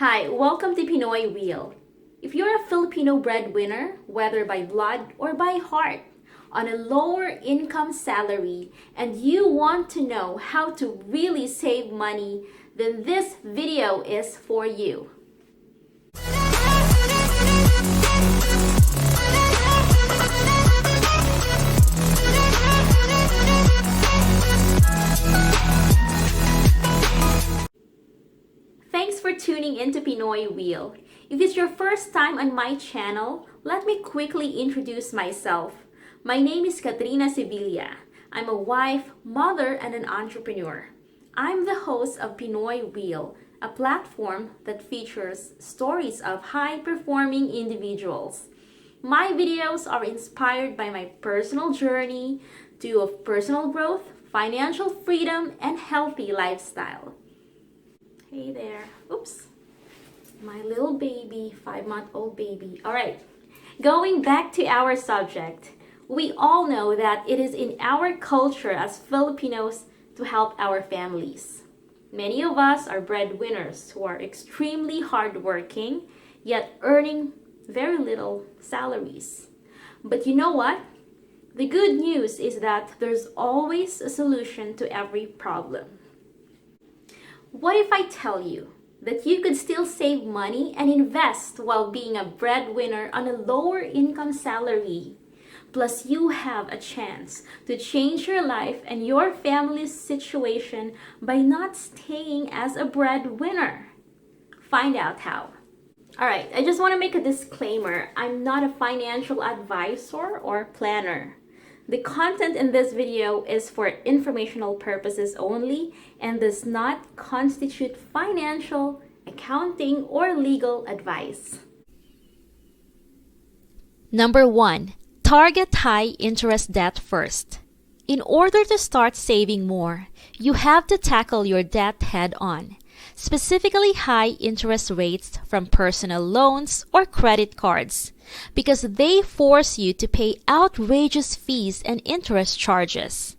Hi, welcome to Pinoy Wheel. If you're a Filipino breadwinner, whether by blood or by heart, on a lower income salary, and you want to know how to really save money, then this video is for you. Thanks for tuning into Pinoy Wheel. If it's your first time on my channel, let me quickly introduce myself. My name is Katrina Sevilla. I'm a wife, mother, and an entrepreneur. I'm the host of Pinoy Wheel, a platform that features stories of high-performing individuals. My videos are inspired by my personal journey of personal growth, financial freedom, and healthy lifestyle. Hey there. Oops. My little baby, 5-month-old baby. All right. Going back to our subject, we all know that it is in our culture as Filipinos to help our families. Many of us are breadwinners who are extremely hardworking, yet earning very little salaries. But you know what? The good news is that there's always a solution to every problem. What if I tell you that you could still save money and invest while being a breadwinner on a lower income salary? Plus, you have a chance to change your life and your family's situation by not staying as a breadwinner. Find out how. Alright, I just want to make a disclaimer. I'm not a financial advisor or planner. The content in this video is for informational purposes only and does not constitute financial, accounting, or legal advice. Number 1. Target high interest debt first. In order to start saving more, you have to tackle your debt head on, specifically high interest rates from personal loans or credit cards, because they force you to pay outrageous fees and interest charges.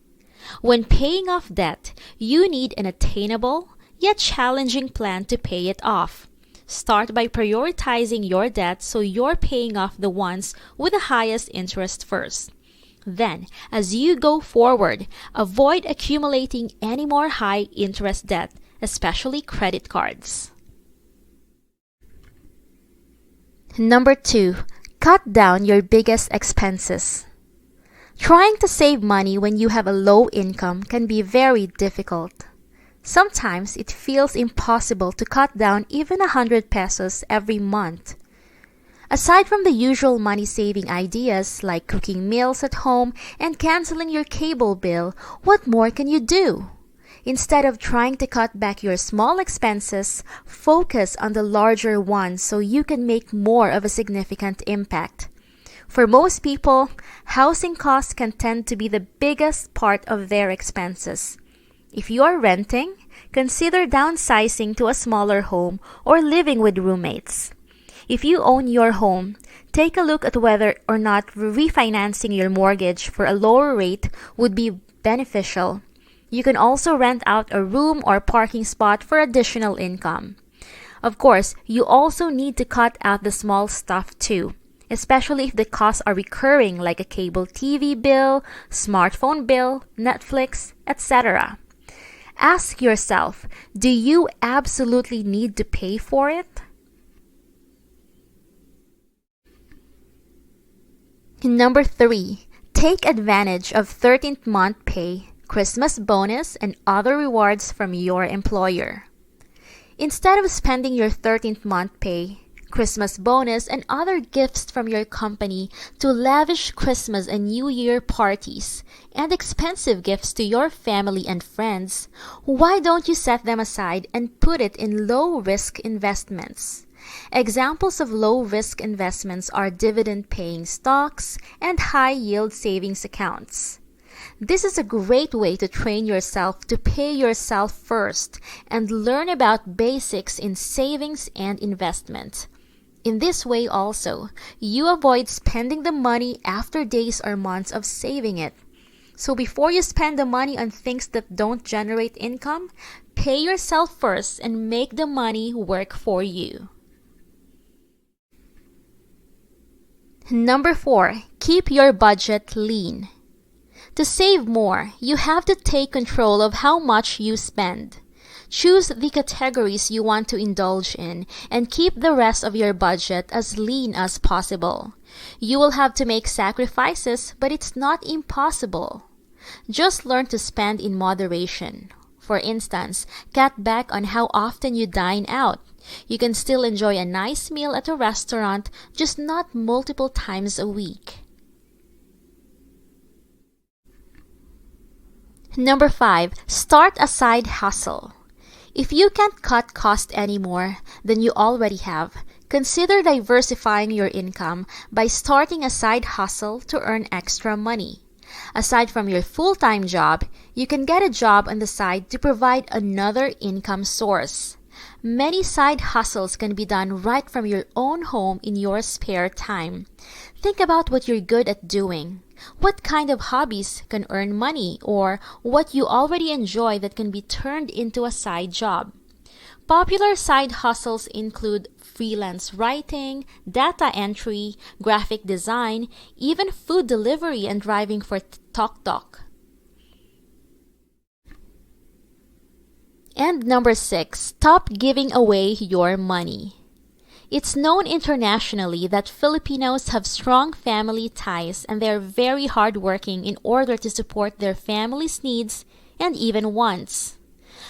When paying off debt, you need an attainable yet challenging plan to pay it off. Start by prioritizing your debt so you're paying off the ones with the highest interest first. Then, as you go forward, avoid accumulating any more high interest debt, especially credit cards. Number 2. Cut down your biggest expenses. Trying to save money when you have a low income can be very difficult. Sometimes it feels impossible to cut down even 100 pesos every month. Aside from the usual money-saving ideas like cooking meals at home and canceling your cable bill, what more can you do? Instead of trying to cut back your small expenses, focus on the larger ones so you can make more of a significant impact. For most people, housing costs can tend to be the biggest part of their expenses. If you are renting, consider downsizing to a smaller home or living with roommates. If you own your home, take a look at whether or not refinancing your mortgage for a lower rate would be beneficial. You can also rent out a room or parking spot for additional income. Of course, you also need to cut out the small stuff too, especially if the costs are recurring like a cable TV bill, smartphone bill, Netflix, etc. Ask yourself, do you absolutely need to pay for it? Number 3. Take advantage of 13th month pay, Christmas bonus, and other rewards from your employer. Instead of spending your 13th month pay, Christmas bonus, and other gifts from your company to lavish Christmas and New Year parties and expensive gifts to your family and friends, why don't you set them aside and put it in low-risk investments? Examples of low-risk investments are dividend-paying stocks and high-yield savings accounts. This is a great way to train yourself to pay yourself first and learn about basics in savings and investment. In this way also, you avoid spending the money after days or months of saving it. So before you spend the money on things that don't generate income, Pay yourself first and make the money work for you. Number 4, keep your budget lean. To save more, you have to take control of how much you spend. Choose the categories you want to indulge in and keep the rest of your budget as lean as possible. You will have to make sacrifices, but it's not impossible. Just learn to spend in moderation. For instance, cut back on how often you dine out. You can still enjoy a nice meal at a restaurant, just not multiple times a week. Number 5, start a side hustle. If you can't cut costs anymore than you already have, consider diversifying your income by starting a side hustle to earn extra money. Aside from your full-time job, you can get a job on the side to provide another income source. Many side hustles can be done right from your own home in your spare time. Think about what you're good at doing. What kind of hobbies can earn money, or what you already enjoy that can be turned into a side job. Popular side hustles include freelance writing, data entry, graphic design, even food delivery and driving for tuk-tuk. And number 6, stop giving away your money. It's known internationally that Filipinos have strong family ties and they're very hardworking in order to support their family's needs and even wants.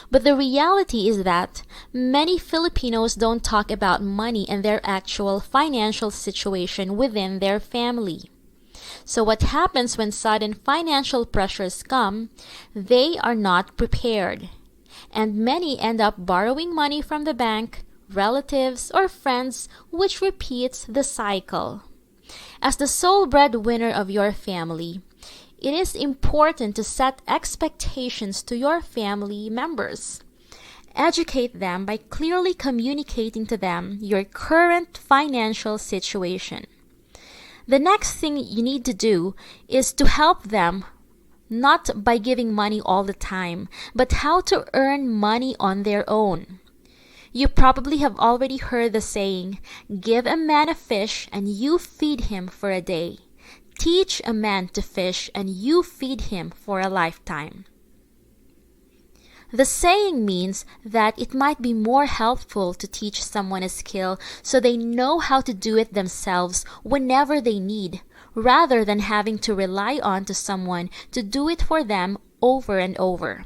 But the reality is that many Filipinos don't talk about money and their actual financial situation within their family. So what happens when sudden financial pressures come? They are not prepared. And many end up borrowing money from the bank, relatives, or friends, which repeats the cycle. As the sole breadwinner of your family, it is important to set expectations to your family members. Educate them by clearly communicating to them your current financial situation. The next thing you need to do is to help them, not by giving money all the time, but how to earn money on their own. You probably have already heard the saying, give a man a fish and you feed him for a day. Teach a man to fish and you feed him for a lifetime. The saying means that it might be more helpful to teach someone a skill so they know how to do it themselves whenever they need, rather than having to rely on to someone to do it for them over and over.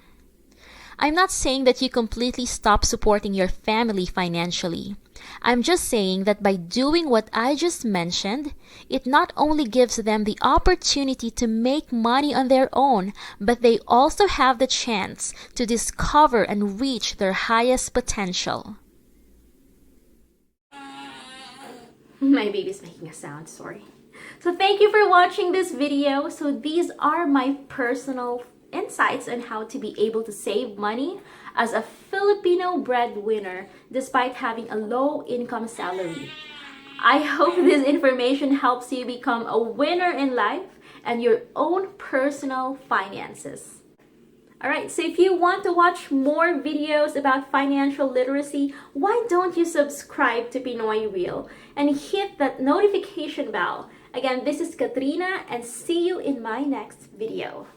I'm not saying that you completely stop supporting your family financially. I'm just saying that by doing what I just mentioned, it not only gives them the opportunity to make money on their own, but they also have the chance to discover and reach their highest potential. My baby's making a sound, sorry. So thank you for watching this video. So these are my personal insights on how to be able to save money as a Filipino breadwinner despite having a low income salary. I hope this information helps you become a winner in life and your own personal finances. Alright, so if you want to watch more videos about financial literacy, why don't you subscribe to Pinoy Real and hit that notification bell? Again, this is Katrina and see you in my next video.